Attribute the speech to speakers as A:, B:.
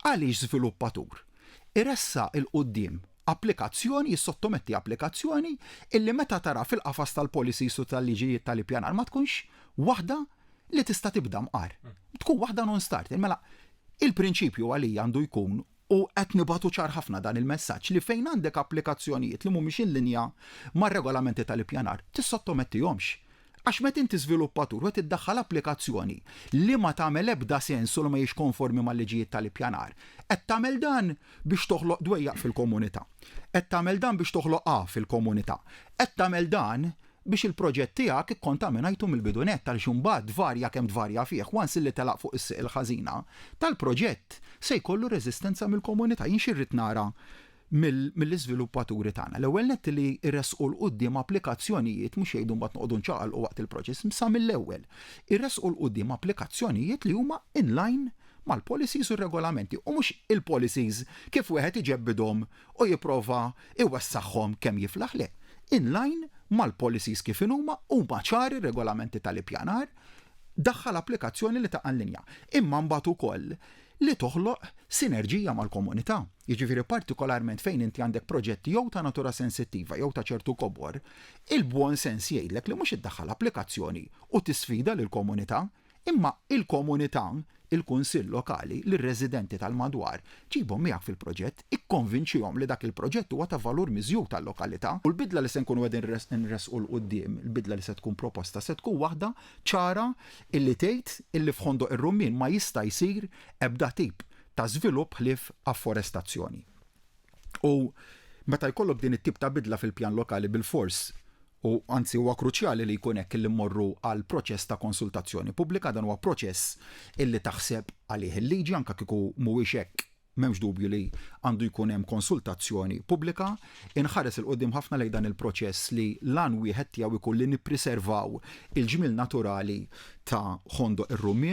A: għaliex żviluppatur iressa il-qudiem applikazzjoni, jissottometti applikazzjoni illi meta tara fil-qafas tal-policies u tal-liġijiet tal-ippjanar ma tkunx waħda li tista' tibda mqar. Tkun waħda non-starter. Mela il-prinċipju għalija għandu jkun u qed nibagħtu ċar ħafna dan il-messaġġ li fejn għandek applikazzjonijiet li mhumiex in linja mar-regolamenti tal-ippjanar, tissottomettihomx. Għax meta inti żviluppatur u tiddaħħal applikazzjoni li ma tagħmel ebda sens u li ma hijiex konformi mal-liġijiet tal-ippjanar, qed tagħmel dan biex toħloq dwejjaq fil-komunità. Qed tagħmel dan biex toħloq fil-komunità. Qed tagħmel dan biex il-proġett tiegħek ikkontaminajtu mill-bidunet tal imbagħad dvarja kemm dvarja fih once illi telaq fuq is-siq il-ħażina tal-proġett se jkollu reżistenza mill-komunità. Jien xirrid nara mill-iżviluppaturi tagħna. L-ewwel nett li jresqu l-qudiem applikazzjonijiet mhux jgħidu mbagħad noqogħdu nċaqalqu waqt il-proċess sa mill-ewwel. Irresqu l-qudiem applikazzjonijiet li huma in-line mal-policies u regolamenti u mhux il-policies kif wieħed iġebbidhom u jipprova iwessaħħhom kemm jiflaħ le. In-line mal-policies kif huma ċari regolamenti tal-ippjanar daħħal applikazzjoni li taqa' linja. Imma mbagħad ukoll li toħloq sinerġija mal-komunità. Jiġifieri partikolarment fejn inti għandek proġetti jew ta' natura sensittiva jew ta' ċertu kobor, il-buon sens jgħidlek li mhux iddaħħal applikazzjoni u tisfida lil komunità, imma il-komunità, il-kunsill lokali, lir-residenti tal-madwar ġibhom miegħek fil-proġett, ikkonvinċihom li dak il-proġett huwa ta' valur miżjud tal-lokalità u l-bidla li se nkunu qegħdin nresqu l-qudiem, il-bidla li se tkun proposta se tkun waħda ċara illi tgħid illi f'Ħondoq ir-Rumien ma jista' jsir ebda tip ta' żvilupp ħlief afforestazzjoni. U meta jkollok din it-tip ta' bidla fil-pjan lokali bil-fors u anzi huwa kruċjali li jkun hekk illi mmorru għal proċess ta' konsultazzjoni pubblika, dan huwa proċess illi taħseb għalih il-liġi anke kieku mhuwiex hekk m'hemmx dubju li għandu jkun hemm konsultazzjoni pubblika, inħares il-qudiem ħafna lejn dan il-proċess li lan wieħed tiegħu jkun li nippreservaw il-ġmiel naturali ta' Ħondoq ir-Rumien.